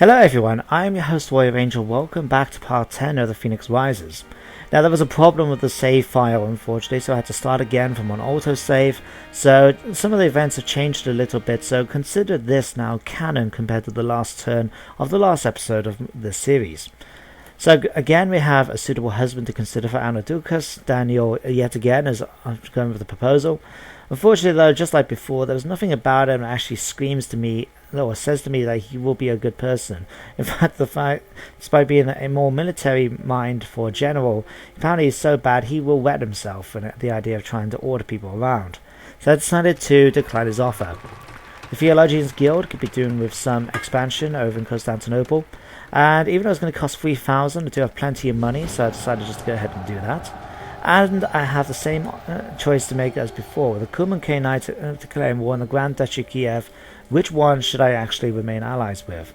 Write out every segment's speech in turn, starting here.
Hello everyone, I am your host Warrior Angel. Welcome back to part 10 of the Phoenix Rises. Now there was a problem with the save file unfortunately, so I had to start again from an autosave. So some of the events have changed a little bit, so consider this now canon compared to the last turn of the last episode of this series. So again we have a suitable husband to consider for Anadukas. Daniel yet again is going with the proposal. Unfortunately though, just like before, there's nothing about him that actually screams to me or says to me that he will be a good person. In fact, despite being a more military mind for a general, apparently he's so bad he will wet himself in the idea of trying to order people around. So I decided to decline his offer. The Theologians Guild could be doing with some expansion over in Constantinople, and even though it's going to cost 3,000, I do have plenty of money, so I decided just to go ahead and do that. And I have the same choice to make as before. The Cuman Knight to claim war on the Grand Duchy Kiev. Which one should I actually remain allies with?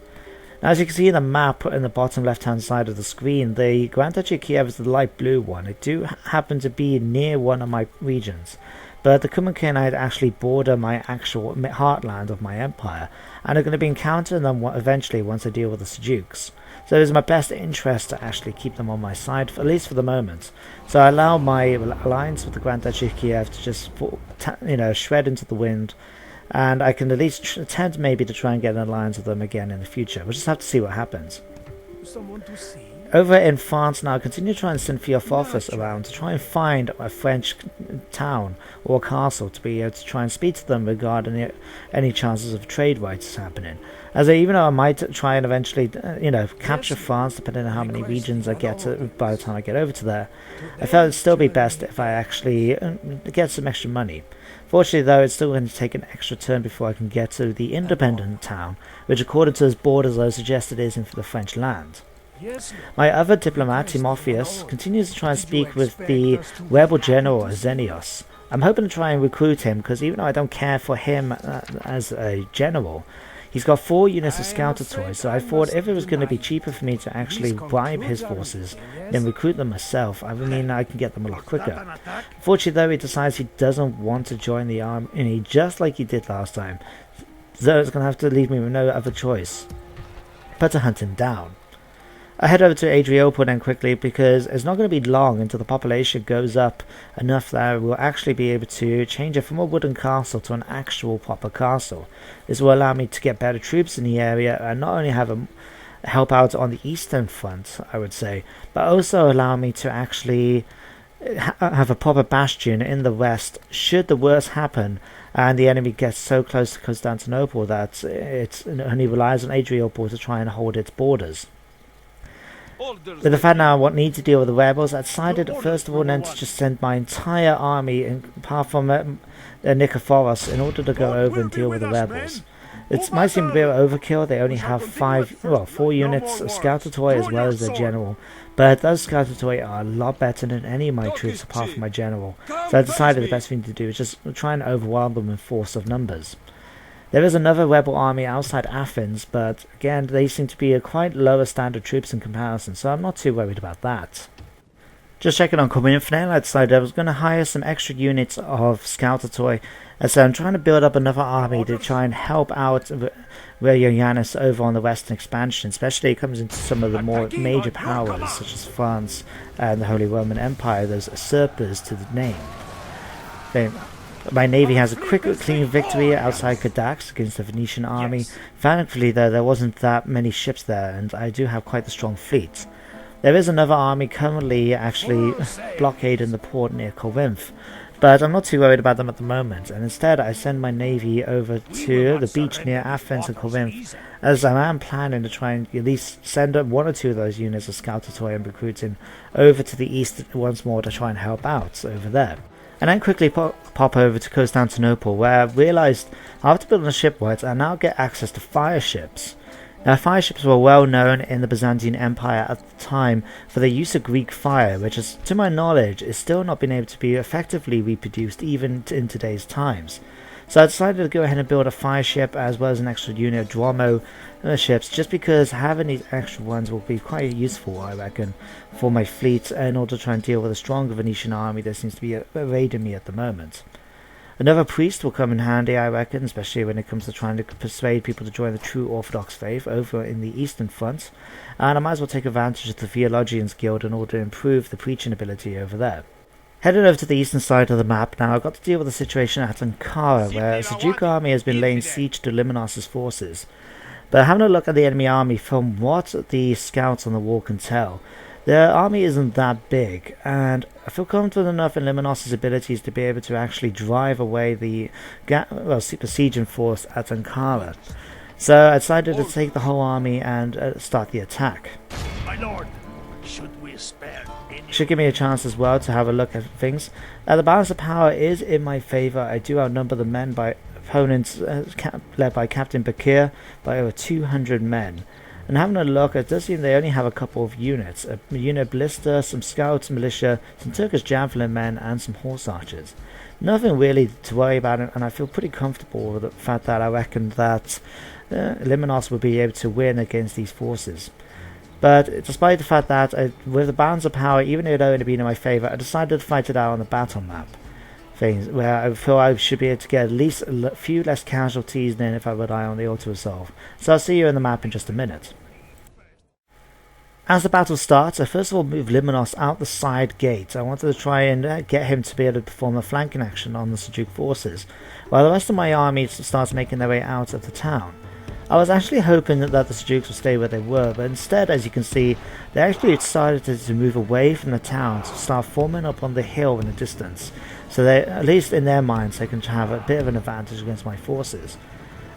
Now, as you can see in the map in the bottom left hand side of the screen, the Grand Duchy Kiev is the light blue one. It do happen to be near one of my regions, but the Cuman Knight actually border my actual heartland of my empire, and are going to be encountering them eventually once I deal with the Seljuks. So it is my best interest to actually keep them on my side, at least for the moment. So I allow my alliance with the Grand Duchy Kiev to just shred into the wind, and I can at least attempt maybe to try and get an alliance with them again in the future. We'll just have to see what happens. Someone to see? Over in France now, I continue to try and send Theophorus around to try and find a French town or castle to be able to try and speak to them regarding any chances of trade rights happening. Even though I might try and eventually, capture France, depending on how many regions I get by the time I get over to there, I felt it'd still be best if I actually get some extra money. Fortunately though, it's still going to take an extra turn before I can get to the independent town, which according to his borders I suggested is in the French land. My other diplomat, Timotheus, continues to try and speak with the rebel general Limenios. I'm hoping to try and recruit him, because even though I don't care for him as a general, he's got 4 units of scouter toys, so I thought if it was going to be cheaper for me to actually bribe his forces than recruit them myself, I can get them a lot quicker. Fortunately though, he decides he doesn't want to join the army just like he did last time, so it's going to have to leave me with no other choice but to hunt him down. I head over to Adrianople then quickly, because it's not going to be long until the population goes up enough that I will actually be able to change it from a wooden castle to an actual proper castle. This will allow me to get better troops in the area and not only have a help out on the eastern front, I would say, but also allow me to actually have a proper bastion in the west should the worst happen and the enemy gets so close to Constantinople that it only relies on Adrianople to try and hold its borders. With the fact now I need to deal with the rebels, I decided first of all then to just send my entire army, apart from Nicephorus, in order to go over and deal with the rebels. It might seem a bit of overkill. They only have 4 units of scouter toy as well as their general, but those scouter toy are a lot better than any of my troops apart from my general. So I decided the best thing to do is just try and overwhelm them in force of numbers. There is another rebel army outside Athens, but again they seem to be quite lower standard troops in comparison, so I'm not too worried about that. Just checking on Corinth now, I decided I was going to hire some extra units of scouter toy, and so I'm trying to build up another army to try and help out Ioannes over on the western expansion, especially it comes into some of the more major powers such as France and the Holy Roman Empire, those usurpers to the name. My navy has a quick, clean victory outside Cadax against the Venetian army. Thankfully though, there wasn't that many ships there, and I do have quite a strong fleet. There is another army currently actually blockading the port near Corinth, but I'm not too worried about them at the moment, and instead I send my navy over to the beach near Athens and Corinth, as I am planning to try and at least send up 1 or 2 of those units of scouter toy and recruiting over to the east once more to try and help out over there. And then quickly pop over to Constantinople, where I realised after building a shipwright I now get access to fire ships. Now fire ships were well known in the Byzantine Empire at the time for their use of Greek fire, which is, to my knowledge, is still not been able to be effectively reproduced even in today's times. So I decided to go ahead and build a fire ship as well as an extra unit of Dromo ships, just because having these extra ones will be quite useful, I reckon, for my fleet in order to try and deal with a stronger Venetian army that seems to be evading me at the moment. Another priest will come in handy, I reckon, especially when it comes to trying to persuade people to join the true Orthodox faith over in the Eastern Front, and I might as well take advantage of the Theologians Guild in order to improve the preaching ability over there. Headed over to the eastern side of the map now, I've got to deal with the situation at Ankara, where a Seljuk army has been laying siege to Limenios' forces. But having a look at the enemy army, from what the scouts on the wall can tell, their army isn't that big, and I feel confident enough in Limenios' abilities to be able to actually drive away the besieging force at Ankara. So I decided to take the whole army and start the attack. My lord, should we spare any... Should give me a chance as well to have a look at things. The balance of power is in my favour. I do outnumber the men by opponents led by Captain Bakir by over 200 men. And having a look, it does seem they only have a couple of units. A unit Blister, some scouts, militia, some Turkish javelin men, and some horse archers. Nothing really to worry about, and I feel pretty comfortable with the fact that I reckon that Limenios will be able to win against these forces. But despite the fact that, with the balance of power, even if it had only been in my favour, I decided to fight it out on the battle map. Things where I feel I should be able to get at least a few less casualties than if I rely on the auto-resolve. So I'll see you in the map in just a minute. As the battle starts, I first of all move Limenios out the side gate. I wanted to try and get him to be able to perform a flanking action on the Seljuk forces, while the rest of my army starts making their way out of the town. I was actually hoping that the Seljuks would stay where they were, but instead, as you can see, they actually decided to move away from the town to start forming up on the hill in the distance, so they, at least in their minds, they can have a bit of an advantage against my forces.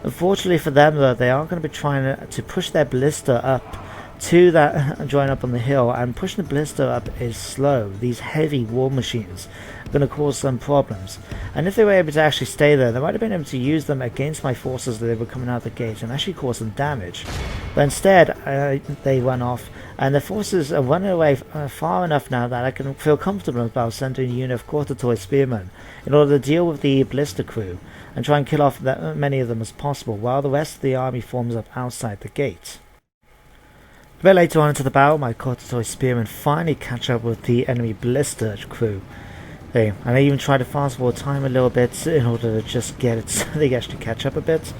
Unfortunately for them though, they are going to be trying to push their Blister up to that join up on the hill, and pushing the Blister up is slow. These heavy war machines are going to cause some problems, and if they were able to actually stay there, they might have been able to use them against my forces that they were coming out the gate and actually cause some damage. But instead they run off, and the forces are running away far enough now that I can feel comfortable about sending a unit of quarter-toy spearmen in order to deal with the Blister crew and try and kill off as many of them as possible, while the rest of the army forms up outside the gate. A bit later on into the battle, my quarter-toy spearmen finally catch up with the enemy Blister crew. And I even try to fast forward time a little bit in order to just get it so they actually catch up a bit.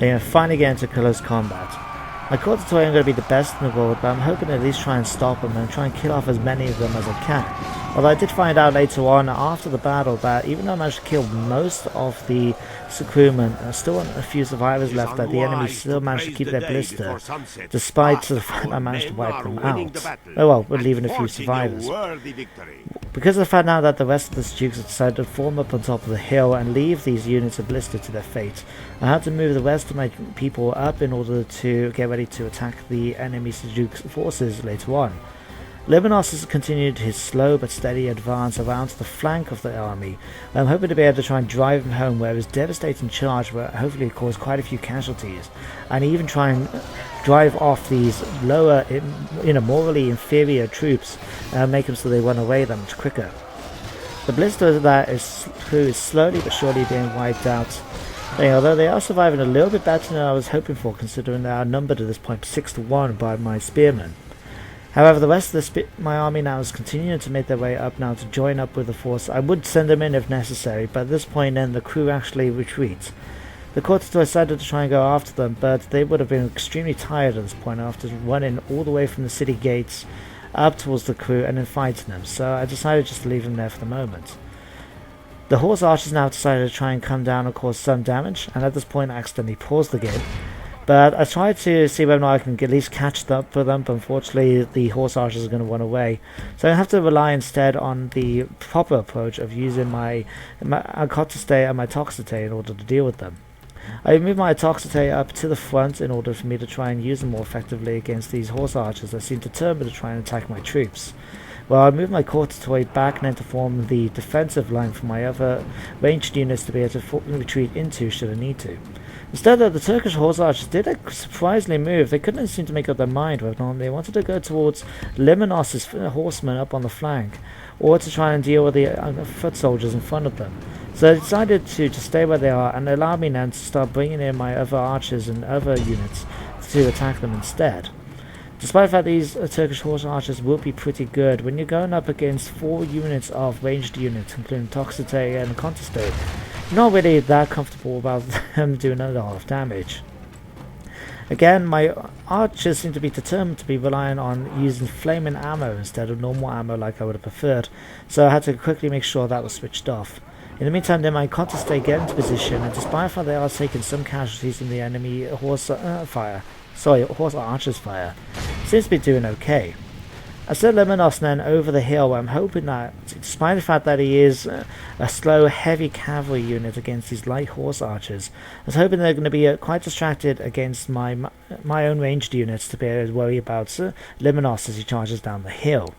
And finally get into close combat. My quarter-toy ain't going to be the best in the world, but I'm hoping to at least try and stop them and try and kill off as many of them as I can. Although I did find out later on after the battle that even though I managed to kill most of the crewmen, still a few survivors left, that the enemy still managed to keep their Blister, despite the fact I managed to wipe them out. Oh well, we're leaving a few survivors. Because of the fact now that the rest of the Seljuks have decided to form up on top of the hill and leave these units of Blister to their fate, I had to move the rest of my people up in order to get ready to attack the enemy Seljuk forces later on. Limenios has continued his slow but steady advance around to the flank of the army. I'm hoping to be able to try and drive him home, where his devastating charge will hopefully cause quite a few casualties, and even try and drive off these lower, morally inferior troops and make them so they run away that much quicker. The Blister crew is slowly but surely being wiped out. Although they are surviving a little bit better than I was hoping for, considering they are numbered at this point 6-1 by my spearmen. However, the rest of my army now is continuing to make their way up now to join up with the force. I would send them in if necessary, but at this point then the crew actually retreats. The quarter decided to try and go after them, but they would have been extremely tired at this point after running all the way from the city gates up towards the crew and then fighting them, so I decided just to leave them there for the moment. The horse archers now decided to try and come down and cause some damage, and at this point I accidentally paused the game. But I tried to see whether or not I can at least catch up with them, but unfortunately the horse archers are going to run away. So I have to rely instead on the proper approach of using my Ankara and my Toxite in order to deal with them. I moved my Toxite up to the front in order for me to try and use them more effectively against these horse archers that seem determined to try and attack my troops. Well, I moved my quarter back and then to form the defensive line for my other ranged units to be able to retreat into should I need to. Instead, the Turkish horse archers did surprisingly move. They couldn't seem to make up their mind whether or not they wanted to go towards Limenios' horsemen up on the flank, or to try and deal with the foot soldiers in front of them. So they decided to just stay where they are and allow me then to start bringing in my other archers and other units to attack them instead. Despite the fact these Turkish horse archers will be pretty good, when you're going up against 4 units of ranged units, including Toxite and Contestate, not really that comfortable about them doing a lot of damage. Again, my archers seem to be determined to be relying on using flaming ammo instead of normal ammo like I would have preferred, so I had to quickly make sure that was switched off. In the meantime, then my contestate get into position, and despite the fact they are taking some casualties from the enemy horse archers fire, seems to be doing okay. I sent Limenios then over the hill. I'm hoping that, despite the fact that he is a slow, heavy cavalry unit against these light horse archers, I was hoping they're going to be quite distracted against my own ranged units to be able to worry about Limenios as he charges down the hill.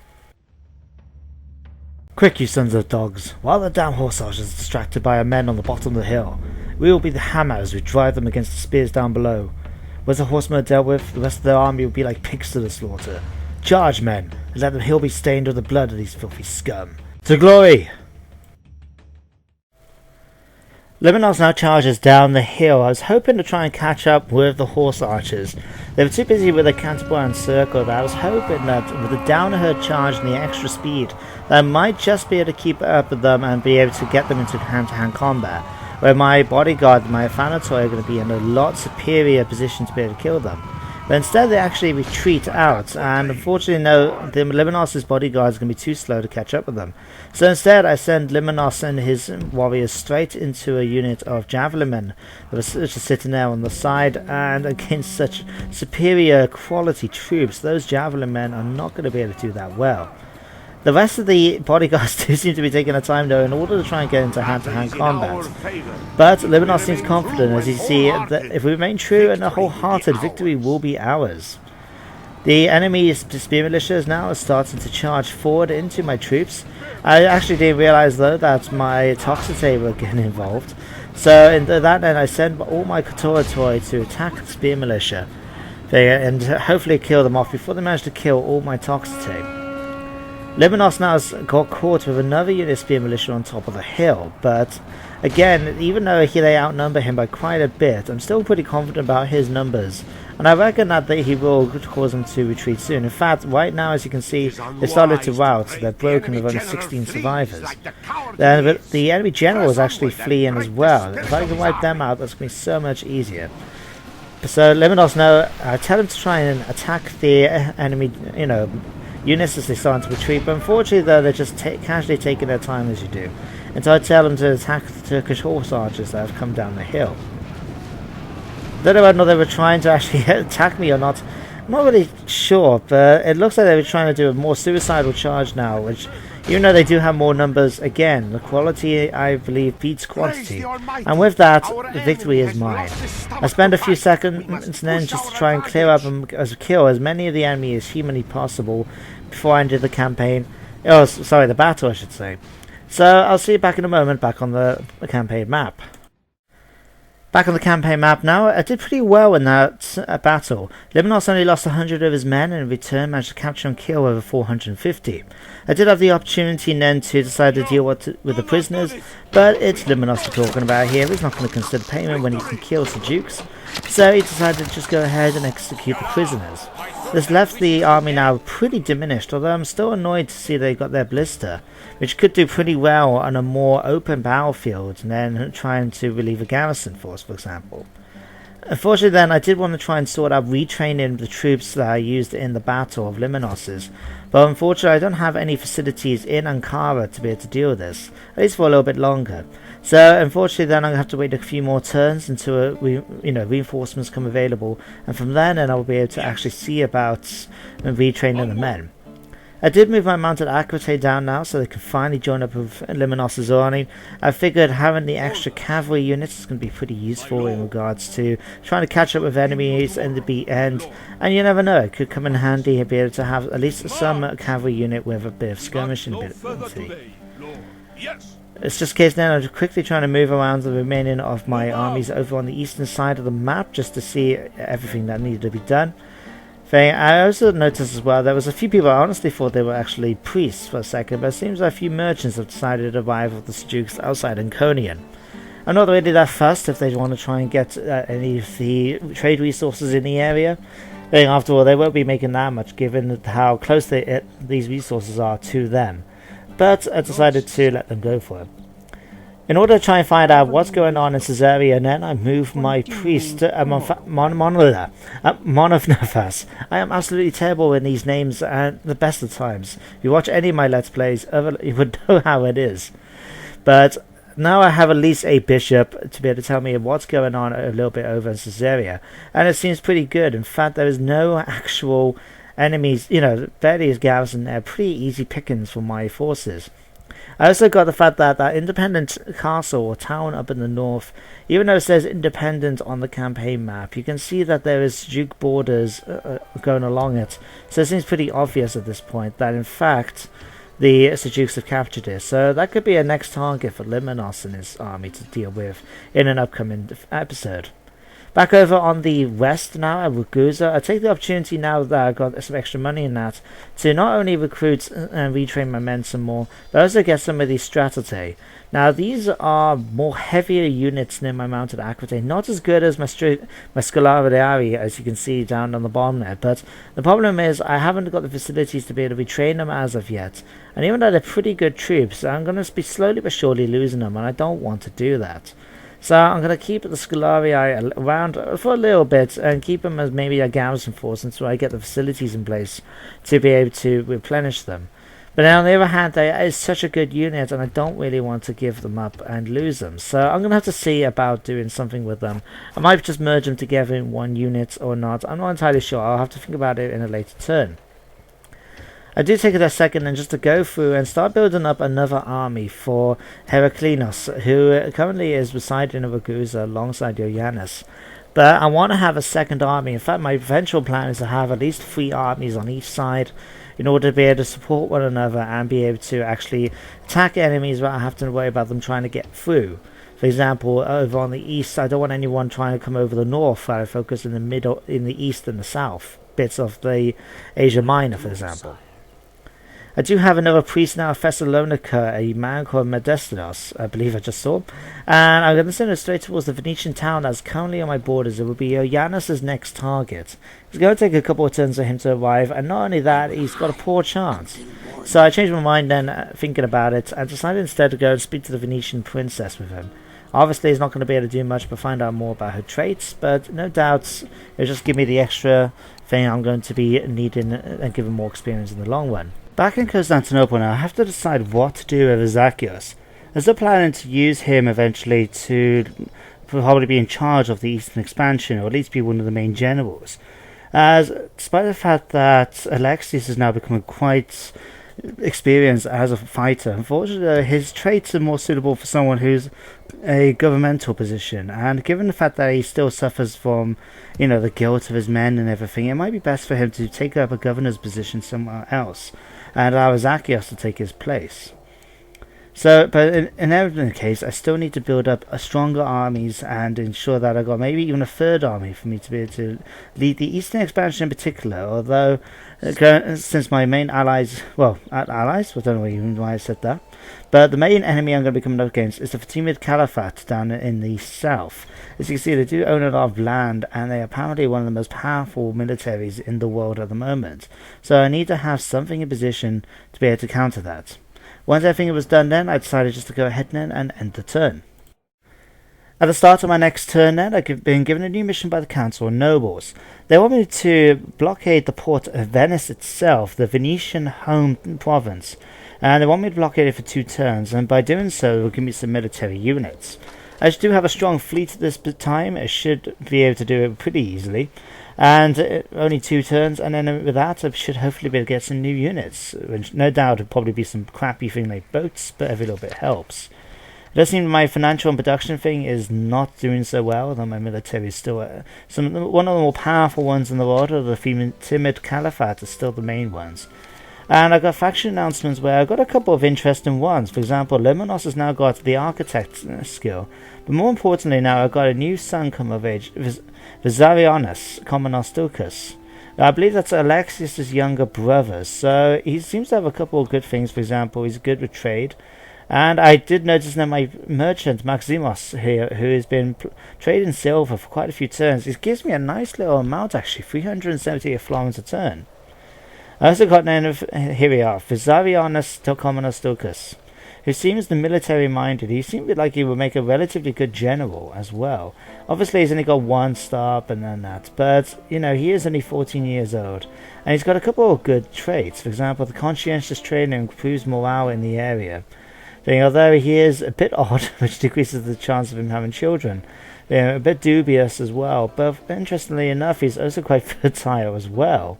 Quick, you sons of dogs! While the damn horse archers are distracted by our men on the bottom of the hill, we will be the hammers who drive them against the spears down below. Once the horsemen are dealt with, the rest of their army will be like pigs to the slaughter. Charge, men, and let the hill be stained with the blood of these filthy scum. To glory! Limenios now charges down the hill. I was hoping to try and catch up with the horse archers. They were too busy with the counterbar and circle that I was hoping that with the downhill charge and the extra speed, that I might just be able to keep up with them and be able to get them into hand-to-hand combat, where my bodyguard and my Thanatos are going to be in a lot superior position to be able to kill them. But instead they actually retreat out, and unfortunately no, the Limenios' bodyguard is going to be too slow to catch up with them. So instead I send Limenios and his warriors straight into a unit of javelin men that was just sitting there on the side, and against such superior quality troops, those javelin men are not going to be able to do that well. The rest of the bodyguards do seem to be taking their time though in order to try and get into hand-to-hand combat. But Limenios seems confident as you see that if we remain true and wholehearted, victory will be ours. The enemy's spear militias now are starting to charge forward into my troops. I actually didn't realise though that my Toxote were getting involved. So in that end I sent all my Kotoratoi to attack the spear militia and hopefully kill them off before they manage to kill all my Toxote. Limenios now has got caught with another unit of spear militia on top of the hill, but again, even though they outnumber him by quite a bit, I'm still pretty confident about his numbers, and I reckon that he will cause them to retreat soon. In fact, right now, as you can see, they started to rout, they're broken with only 16 survivors. Then the enemy general is actually fleeing as well. If I can wipe them out, that's going to be so much easier. So Limenios now, I tell him to try and attack the enemy, units as they start to retreat, but unfortunately though they're just casually taking their time as you do. And so I tell them to attack the Turkish horse archers that have come down the hill. Don't know whether they were trying to actually attack me or not. I'm not really sure, but it looks like they were trying to do a more suicidal charge now, which, even though they do have more numbers, again, the quality, I believe, beats quantity. And with that, the victory is mine. I spend a few seconds then just to try and clear up and kill as many of the enemy as humanly possible before I enter the campaign. Oh, sorry, the battle, I should say. So, I'll see you back in a moment, back on the campaign map. Back on the campaign map now, I did pretty well in that battle. Limenios only lost 100 of his men and in return managed to capture and kill over 450. I did have the opportunity then to decide to deal with the prisoners, but it's Limenios we're talking about here. He's not going to consider payment when he can kill Seljuks, so he decided to just go ahead and execute the prisoners. This left the army now pretty diminished, although I'm still annoyed to see they got their blister, which could do pretty well on a more open battlefield than trying to relieve a garrison force, for example. Unfortunately then, I did want to try and sort out retraining the troops that I used in the Battle of Limenios, but unfortunately I don't have any facilities in Ankara to be able to deal with this, at least for a little bit longer. So unfortunately then I'm going to have to wait a few more turns until reinforcements come available, and from then on I'll be able to actually see about retraining the men. I did move my mounted Aquitae down now so they can finally join up with Limenios' army. I figured having the extra cavalry units is going to be pretty useful in regards to trying to catch up with enemies in the end, and you never know, it could come in handy to be able to have at least some cavalry unit with a bit of skirmishing ability. It's just a case now of quickly trying to move around the remaining of my armies over on the eastern side of the map just to see everything that needed to be done. I also noticed as well there was a few people I honestly thought they were actually priests for a second, but it seems like a few merchants have decided to arrive with the Seljuks outside Anconian. I'm not really that fussed if they want to try and get any of the trade resources in the area. After all, they won't be making that much given how close these resources are to them. But I decided to let them go for it. In order to try and find out what's going on in Caesarea, and then I move my priest to Monophas. I am absolutely terrible in these names at the best of times. If you watch any of my Let's Plays, you would know how it is. But now I have at least a bishop to be able to tell me what's going on a little bit over in Caesarea. And it seems pretty good. In fact, there is no actual enemies, various garrisons there. Pretty easy pickings for my forces. I also got the fact that that independent castle or town up in the north, even though it says independent on the campaign map, you can see that there is Duke borders going along it. So it seems pretty obvious at this point that in fact the Seljuks have captured it. So that could be a next target for Limenios and his army to deal with in an upcoming episode. Back over on the west now at Ragusa, I take the opportunity now that I've got some extra money in that to not only recruit and retrain my men some more, but also get some of these Satiate. Now these are more heavier units near my mounted aquitaine, not as good as my Scalariari as you can see down on the bottom there, but the problem is I haven't got the facilities to be able to retrain them as of yet, and even though they're pretty good troops, I'm going to be slowly but surely losing them, and I don't want to do that. So I'm going to keep the Scalarii around for a little bit and keep them as maybe a garrison force until I get the facilities in place to be able to replenish them. But then on the other hand, they is such a good unit and I don't really want to give them up and lose them. So I'm going to have to see about doing something with them. I might just merge them together in one unit or not. I'm not entirely sure. I'll have to think about it in a later turn. I do take it a second and just to go through and start building up another army for Heraclinos, who currently is residing in Ragusa alongside Ioannes. But I want to have a second army. In fact, my eventual plan is to have at least 3 armies on each side in order to be able to support one another and be able to actually attack enemies without having to worry about them trying to get through. For example, over on the east, I don't want anyone trying to come over the north while I focus in the middle, in the east and the south, bits of the Asia Minor, for example. I do have another priest now, Thessalonica, a man called Modestos, I believe I just saw. And I'm going to send it straight towards the Venetian town that's currently on my borders. It will be Ioannes' next target. It's going to take a couple of turns for him to arrive, and not only that, he's got a poor chance. So I changed my mind then, thinking about it, and decided instead to go and speak to the Venetian princess with him. Obviously, he's not going to be able to do much but find out more about her traits, but no doubts, it'll just give me the extra thing I'm going to be needing and give him more experience in the long run. Back in Constantinople now, I have to decide what to do with Zacchaeus. As I'm planning to use him eventually to probably be in charge of the Eastern expansion, or at least be one of the main generals. As despite the fact that Alexius is now becoming quite experienced as a fighter, unfortunately his traits are more suitable for someone who's a governmental position, and given the fact that he still suffers from the guilt of his men and everything, it might be best for him to take up a governor's position somewhere else and allow Zacchaeus to take his place. So, but in every case, I still need to build up a stronger armies and ensure that I got maybe even a third army for me to be able to lead the Eastern expansion in particular. Although, since my main allies, I don't know even why I said that, but the main enemy I'm going to be coming up against is the Fatimid Caliphate down in the south. As you can see, they do own a lot of land, and they are apparently one of the most powerful militaries in the world at the moment. So I need to have something in position to be able to counter that. Once everything was done then, I decided just to go ahead then and end the turn. At the start of my next turn then, I've been given a new mission by the Council of Nobles. They want me to blockade the port of Venice itself, the Venetian home province, and they want me to blockade it for 2 turns, and by doing so, it will give me some military units. I do have a strong fleet at this time. I should be able to do it pretty easily. And only 2 turns, and then with that I should hopefully be able to get some new units, which no doubt would probably be some crappy thing like boats, but every little bit helps. It does seem my financial and production thing is not doing so well, although my military is still one of the more powerful ones in the world, or the Timid Caliphate is still the main ones. And I got faction announcements where I got a couple of interesting ones. For example, Limenios has now got the architect skill, but more importantly now I've got a new son come of age, Ioannes, Komnenos. I believe that's Alexius' younger brother, so he seems to have a couple of good things. For example, he's good with trade, and I did notice that my merchant Maximos here, who has been trading silver for quite a few turns, it gives me a nice little amount actually, 370 florins a turn. I also got here we are, Ioannes Komnenos, who seems the military minded. He seemed like he would make a relatively good general as well. Obviously, he's only got 1 star up and then that, but you know, he is only 14 years old, and he's got a couple of good traits. For example, the conscientious training improves morale in the area. Although he is a bit odd, which decreases the chance of him having children. A bit dubious as well, but interestingly enough, he's also quite fertile as well.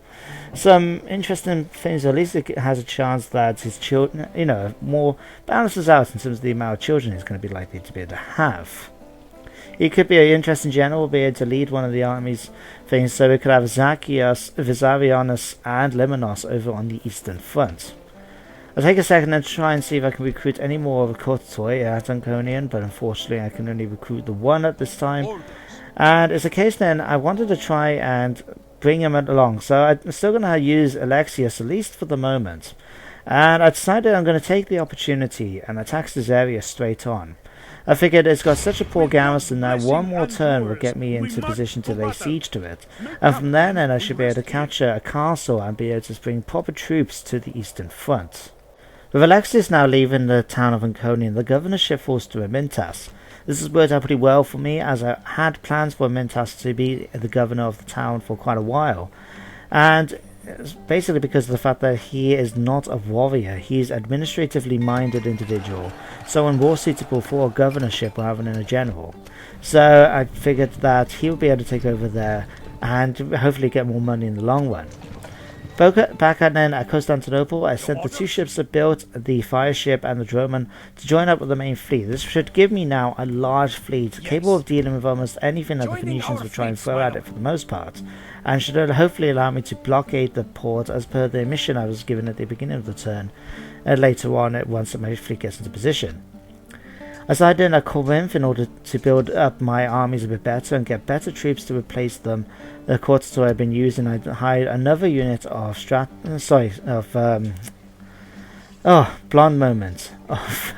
Some interesting things, at least it has a chance that his children, you know, more balances out in terms of the amount of children he's going to be likely to be able to have. He could be an interesting general, be able to lead one of the armies things, so we could have Zacchaeus, Ioannes, and Limenios over on the eastern front. I'll take a second and try and see if I can recruit any more of a Cortoi at Anconian, but unfortunately I can only recruit the 1 at this time. And it's a case then, I wanted to try and bring him along, so I'm still going to use Alexius, at least for the moment. And I decided I'm going to take the opportunity and attack this area straight on. I figured it's got such a poor garrison that 1 more turn will get me into position to lay siege to it, and from then on I should be able to capture a castle and be able to bring proper troops to the eastern front. With Alexius now leaving the town of Anconian, the governorship falls to Amintas. This has worked out pretty well for me, as I had plans for Amintas to be the governor of the town for quite a while. And it's basically because of the fact that he is not a warrior, he's an administratively minded individual, so more suitable for a governorship rather than a general. So I figured that he would be able to take over there and hopefully get more money in the long run. Back at Constantinople, I sent the 2 ships that built, the fire ship and the droman, to join up with the main fleet. This should give me now a large fleet, capable of dealing with almost anything that the Phoenicians would try and throw at it for the most part, and should hopefully allow me to blockade the port as per the mission I was given at the beginning of the turn, later on once my fleet gets into position. I decided at Corinth in order to build up my armies a bit better and get better troops to replace them. The Cortoi I've been using, I hired another unit of blonde moment of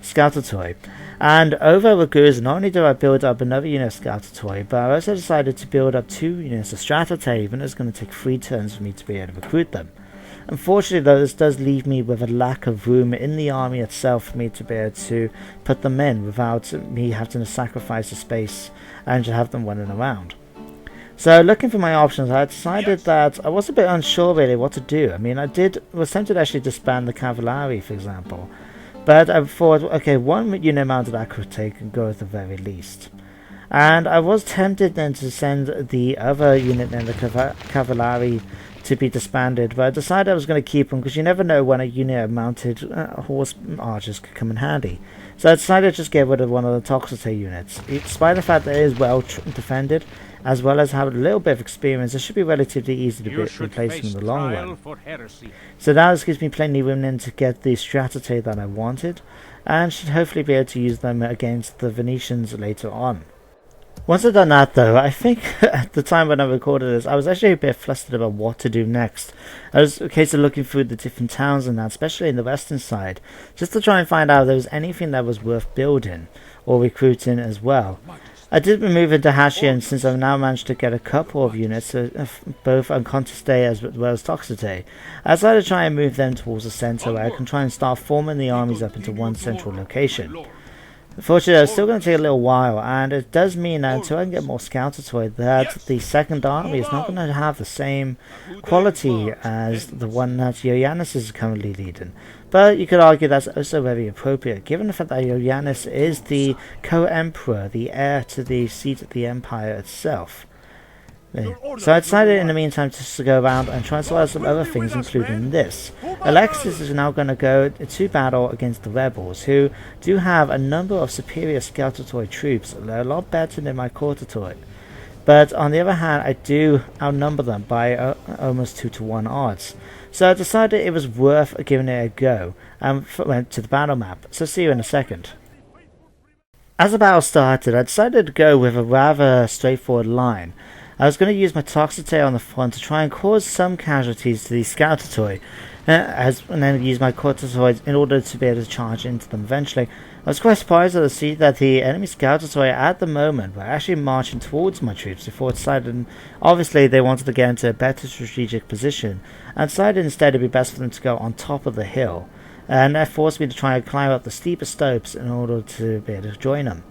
Scoutatoy. And over Ragusa, not only do I build up another unit of Scoutatoy, but I also decided to build up 2 units of Stratote, even though it's going to take 3 turns for me to be able to recruit them. Unfortunately though, this does leave me with a lack of room in the army itself for me to be able to put them in without me having to sacrifice the space and to have them running around. So looking for my options, I decided that I was a bit unsure really what to do. I mean, was tempted to actually disband the cavalry, for example, but I thought, okay, 1 unit mounted I could take and go at the very least. And I was tempted then to send the other unit then, the cavalry, to be disbanded, but I decided I was going to keep them because you never know when a unit of mounted horse archers could come in handy. So I decided to just get rid of one of the Toxote units. Despite the fact that it is well defended, as well as have a little bit of experience, it should be relatively easy to replace them in the long run. So now this gives me plenty of room then to get the Stratote that I wanted, and should hopefully be able to use them against the Venetians later on. Once I've done that though, I think at the time when I recorded this, I was actually a bit flustered about what to do next. I was a case of looking through the different towns and that, especially in the western side, just to try and find out if there was anything that was worth building or recruiting as well. I did move into Hashian since I've now managed to get a couple of units, both on Conteste as well as Toxote. I decided to try and move them towards the centre where I can try and start forming the armies up into one central location. Unfortunately, it's still going to take a little while, and it does mean that until I can get more Scoutatoid, that the second army is not going to have the same quality as the one that Ioannes is currently leading. But you could argue that's also very appropriate, given the fact that Ioannes is the co-emperor, the heir to the seat of the empire itself. So I decided in the meantime just to go around and try and sort out some other things, including this. Alexius is now going to go to battle against the rebels, who do have a number of superior Scoutatoid troops. They're a lot better than my Cortatoid. But on the other hand, I do outnumber them by almost 2-to-1 odds. So I decided it was worth giving it a go, and went to the battle map. So see you in a second. As the battle started, I decided to go with a rather straightforward line. I was going to use my Toxote on the front to try and cause some casualties to the Scoutatoid, and then use my Cortatoids in order to be able to charge into them eventually. I was quite surprised to see that the enemy Scoutatoid at the moment were actually marching towards my troops before deciding, obviously they wanted to get into a better strategic position, and decided instead it would be best for them to go on top of the hill. and that forced me to try and climb up the steeper slopes in order to be able to join them.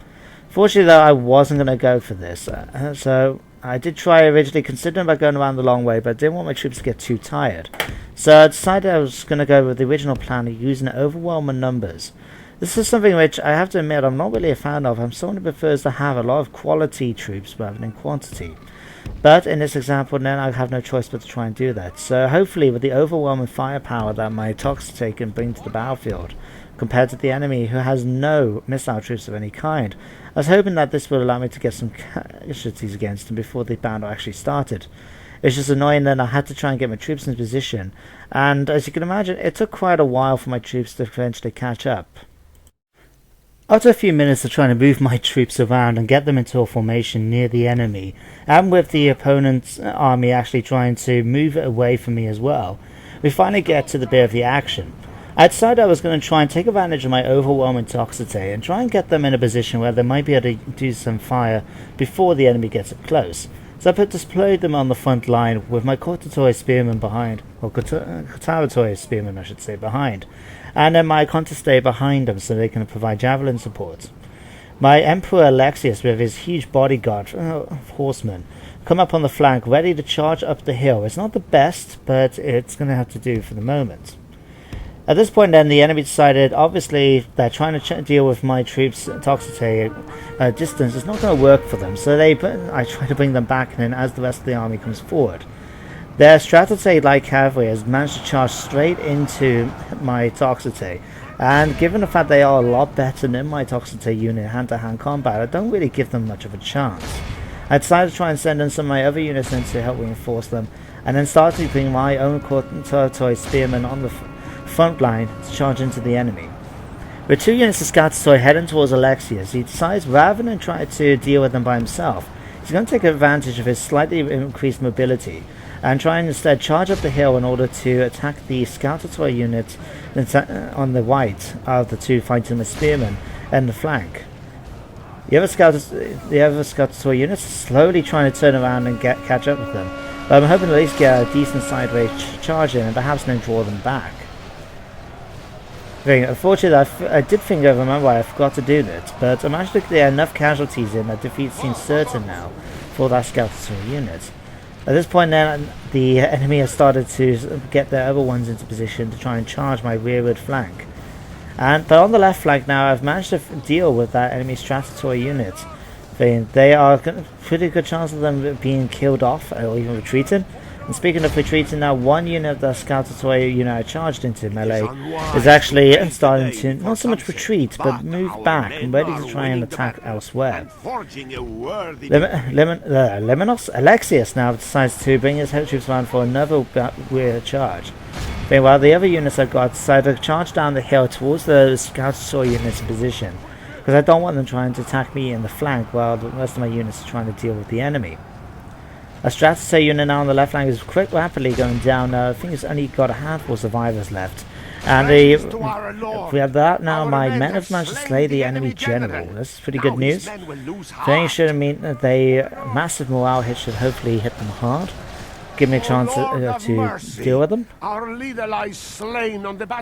Fortunately though, I wasn't going to go for this, so I did try originally considering about going around the long way, but I didn't want my troops to get too tired. So I decided I was going to go with the original plan of using overwhelming numbers. This is something which I have to admit I'm not really a fan of. I'm someone who prefers to have a lot of quality troops rather than quantity. But in this example then I have no choice but to try and do that. So hopefully with the overwhelming firepower that my Toxicate can bring to the battlefield, compared to the enemy who has no missile troops of any kind, I was hoping that this would allow me to get some casualties against them before the battle actually started. It's just annoying that I had to try and get my troops in position, and as you can imagine it took quite a while for my troops to eventually catch up. After a few minutes of trying to move my troops around and get them into a formation near the enemy, and with the opponent's army actually trying to move it away from me as well, we finally get to the bit of the action. I decided I was going to try and take advantage of my overwhelming toxicity and try and get them in a position where they might be able to do some fire before the enemy gets up close. So I displayed them on the front line with my Cortatori spearmen behind, or Cortatori spearmen I should say, behind, and then my Conteste behind them so they can provide javelin support. My Emperor Alexius with his huge bodyguard of horsemen come up on the flank ready to charge up the hill. It's not the best, but it's going to have to do for the moment. At this point then, the enemy decided, obviously, that trying to deal with my troops' toxicity distance is not going to work for them, so I try to bring them back, and then as the rest of the army comes forward, their Satiate light cavalry has managed to charge straight into my toxicity, and given the fact they are a lot better than my toxicity unit in hand-to-hand combat, I don't really give them much of a chance. I decided to try and send in some of my other units in to help reinforce them, and then start to bring my own Cortatori spearmen on the front line to charge into the enemy. With 2 units of Scoutosaur heading towards Alexius, he decides rather than try to deal with them by himself, he's going to take advantage of his slightly increased mobility and try and instead charge up the hill in order to attack the Scoutosaur unit on the right of the 2 fighting with spearmen and the flank. The other Scoutosaur units are slowly trying to turn around and catch up with them, but I'm hoping to at least get a decent sideways charge in and perhaps then draw them back. Unfortunately, I did think I remember I forgot to do this, but I managed to get enough casualties in that defeat seems certain now for that Scoutosaur unit. At this point then, the enemy has started to get their other ones into position to try and charge my rearward flank. But on the left flank now, I've managed to deal with that enemy Stratosaur unit. They are a pretty good chance of them being killed off or even retreating. And speaking of retreating now, 1 unit of the Scoutosaur unit I charged into melee is actually starting to not so much retreat, but move back and ready to try and attack elsewhere. Limenios Alexius now decides to bring his head troops around for another rear charge. While the other units I've got decided to charge down the hill towards the Scoutosaur units in position, because I don't want them trying to attack me in the flank while the rest of my units are trying to deal with the enemy. A Stratosaur unit now on the left flank is rapidly going down. I think it's only got a handful of survivors left. And we have that now. My men have managed to slay the enemy general. That's pretty good news. They should mean that massive morale hit should hopefully hit them hard. Give me a chance to deal with them.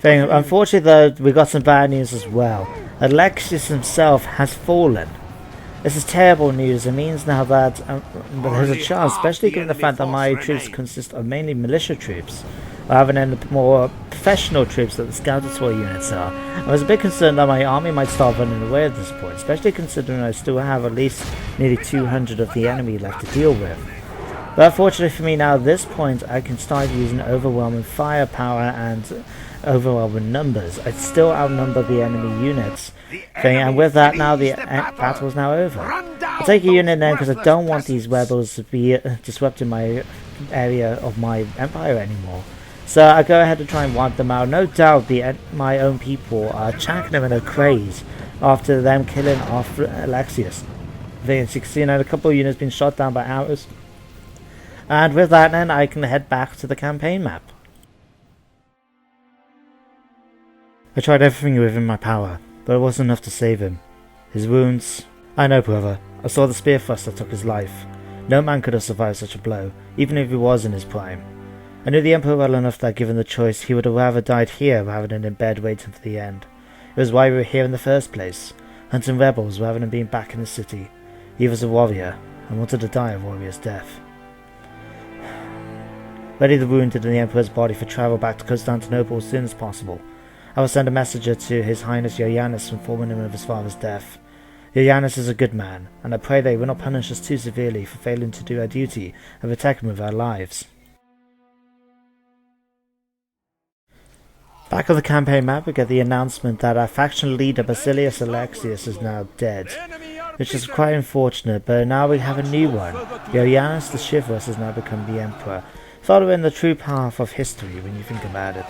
Unfortunately though, we got some bad news as well. Alexius himself has fallen. This is terrible news. It means now that there's a chance, especially given the fact that my troops consist of mainly militia troops, rather than the more professional troops that the Scoutosaur units are. I was a bit concerned that my army might start running away at this point, especially considering I still have at least nearly 200 of the enemy left to deal with. But fortunately for me now, at this point, I can start using overwhelming firepower and overwhelming numbers. I still outnumber the enemy units. And with that now, the battle is now over. I'll take a unit then because I don't want these rebels to be disrupting my area of my empire anymore. So I go ahead and try and wipe them out. No doubt my own people are attacking them in a craze after them killing off Alexius. As you can see now, a couple of units being shot down by arrows. And with that then, I can head back to the campaign map. I tried everything within my power, but it wasn't enough to save him. His wounds... I know, brother. I saw the spear thrust that took his life. No man could have survived such a blow, even if he was in his prime. I knew the Emperor well enough that given the choice, he would have rather died here rather than in bed waiting for the end. It was why we were here in the first place, hunting rebels rather than being back in the city. He was a warrior, and wanted to die a warrior's death. Ready the wounded in the Emperor's body for travel back to Constantinople as soon as possible. I will send a messenger to His Highness Ioannes informing him of his father's death. Ioannes is a good man, and I pray that he will not punish us too severely for failing to do our duty and protect him with our lives. Back on the campaign map, we get the announcement that our faction leader Basilius Alexius is now dead, which is quite unfortunate, but now we have a new one. Ioannes the Chivalrous has now become the Emperor, following the true path of history when you think about it.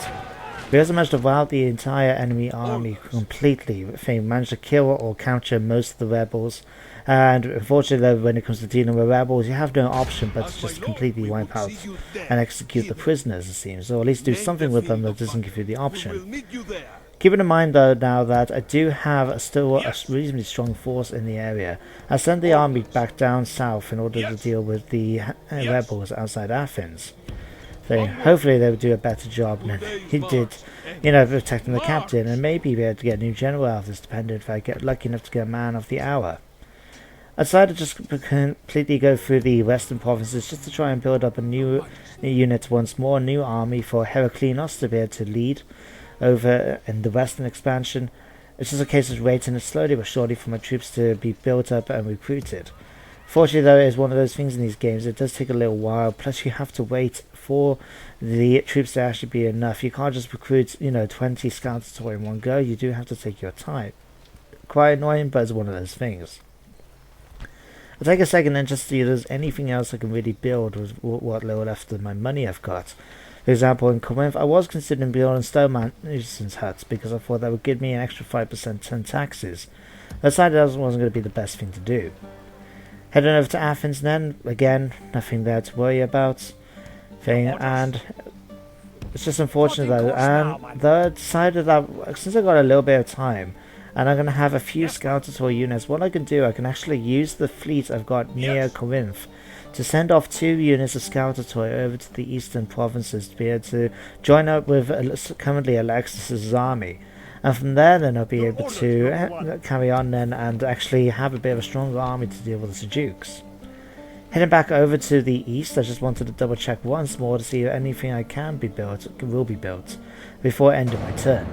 We also managed to wipe out the entire enemy army completely. We managed to kill or capture most of the rebels, and unfortunately when it comes to dealing with rebels, you have no option but to just completely wipe out and execute the prisoners, it seems, or at least do something with them that doesn't give you the option. Keeping in mind though now that I do have still a reasonably strong force in the area, I sent the army back down south in order to deal with the rebels outside Athens. So hopefully they would do a better job than he did, protecting the captain, and maybe be able to get a new general out of this, depending if I get lucky enough to get a man of the hour. I decided to just completely go through the western provinces just to try and build up a new unit once more, a new army for Heraklinos to be able to lead over in the western expansion. It's just a case of waiting slowly but surely for my troops to be built up and recruited. Fortunately though, it is one of those things in these games, it does take a little while, plus you have to wait for the troops to actually be enough. You can't just recruit 20 scouts in one go, you do have to take your time. Quite annoying, but it's one of those things. I'll take a second and just see if there's anything else I can really build with what little left of my money I've got. For example, in Corinth, I was considering building stonemason's huts because I thought that would give me an extra 5% in taxes. I decided that wasn't going to be the best thing to do. Heading over to Athens then, again, nothing there to worry about. And it's just unfortunate though, and I decided that since I got a little bit of time, and I'm going to have a few Scoutator units, what I can do, I can actually use the fleet I've got near Corinth to send off 2 units of Scoutator over to the eastern provinces to be able to join up with currently Alexis's army. And from there then I'll be able to carry on then and actually have a bit of a stronger army to deal with the Seljuks. Heading back over to the east, I just wanted to double check once more to see if anything I can be built will be built before ending my turn.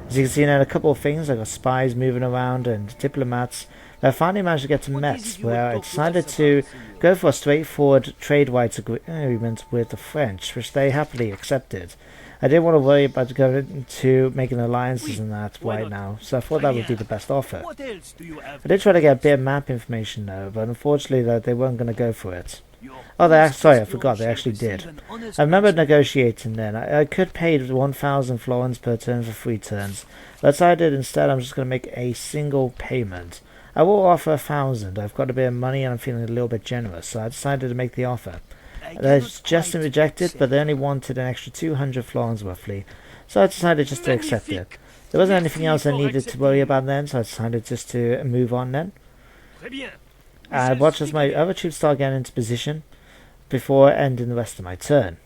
As you can see now, a couple of things, I got spies moving around and diplomats. But I finally managed to get to Metz, where I decided to go for a straightforward trade rights agreement with the French, which they happily accepted. I didn't want to worry about going to making alliances and that right now, so I thought that would be the best offer. I did try to get a bit of map information though, but unfortunately they weren't going to go for it. Oh, sorry, I forgot, they actually did. I remember negotiating then. I could pay 1,000 florins per turn for 3 turns, but I decided instead I'm just going to make a single payment. I will offer 1,000, I've got a bit of money and I'm feeling a little bit generous, so I decided to make the offer. They just rejected, but they only wanted an extra 200 florins roughly, so I decided just to accept it. There wasn't anything else I needed to worry about then, so I decided just to move on then. I watched as my other troops start getting into position before ending the rest of my turn.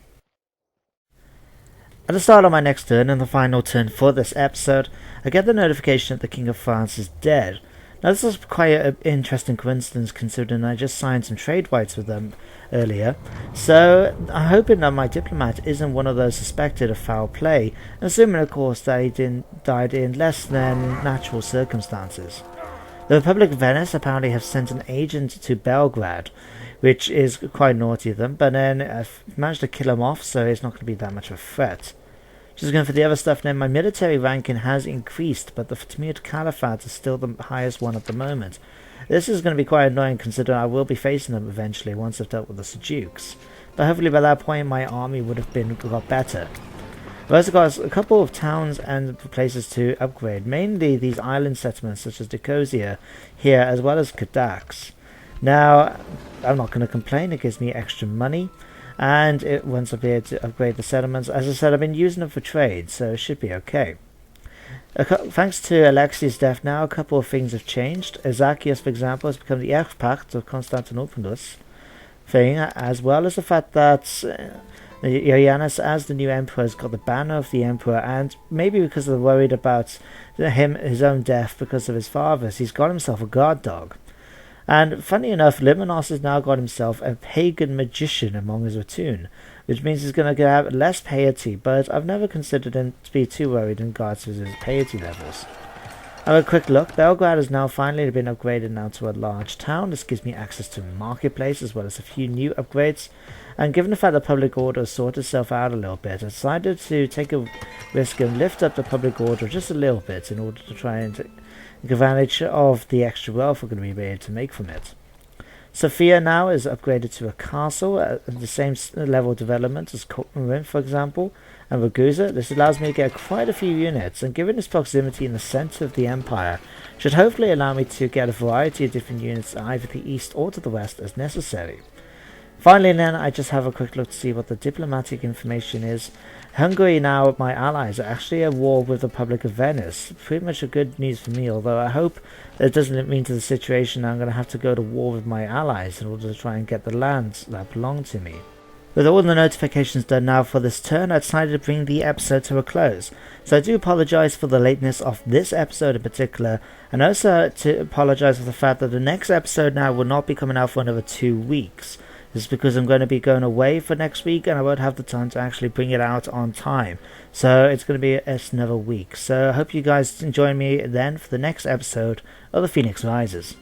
At the start of my next turn, and the final turn for this episode, I get the notification that the King of France is dead. Now this is quite an interesting coincidence considering I just signed some trade rights with them earlier, so I'm hoping that my diplomat isn't one of those suspected of foul play, assuming of course that he died in less than natural circumstances. The Republic of Venice apparently have sent an agent to Belgrade, which is quite naughty of them, but then I've managed to kill him off, so it's not going to be that much of a threat. Just going for the other stuff now, my military ranking has increased, but the Fatimid Caliphate is still the highest one at the moment. This is going to be quite annoying considering I will be facing them eventually once I've dealt with the Seljuks, but hopefully by that point my army would have been a lot better. I've also got a couple of towns and places to upgrade, mainly these island settlements such as Nicosia here as well as Kadax. Now, I'm not going to complain, it gives me extra money, and once I'll be able to upgrade the settlements, as I said, I've been using them for trade, so it should be okay. Thanks to Alexi's death now, a couple of things have changed. Zacchaeus, for example, has become the Erpacht of Constantinople thing, as well as the fact that Ioannes, as the new emperor, has got the banner of the emperor, and maybe because they're worried about his own death because of his father's, he's got himself a guard dog. And funny enough, Limenios has now got himself a pagan magician among his platoon, which means he's going to have less piety, but I've never considered him to be too worried in regards to his piety levels. Have a quick look. Belgrade has now finally been upgraded now to a large town. This gives me access to a marketplace as well as a few new upgrades. And given the fact that public order has sorted itself out a little bit, I decided to take a risk and lift up the public order just a little bit in order to try and take advantage of the extra wealth we're going to be able to make from it. Sofia now is upgraded to a castle at the same level of development as Corinth, for example, and Ragusa. This allows me to get quite a few units, and given its proximity in the centre of the empire, should hopefully allow me to get a variety of different units either to the east or to the west as necessary. Finally then, I just have a quick look to see what the diplomatic information is. Hungary now, my allies, are actually at war with the Republic of Venice. Pretty much a good news for me, although I hope that it doesn't mean to the situation I'm going to have to go to war with my allies in order to try and get the lands that belong to me. With all the notifications done now for this turn, I decided to bring the episode to a close. So I do apologise for the lateness of this episode in particular, and also to apologise for the fact that the next episode now will not be coming out for another 2 weeks. This is because I'm going to be going away for next week and I won't have the time to actually bring it out on time. So it's going to be another week. So I hope you guys join me then for the next episode of The Phoenix Rises.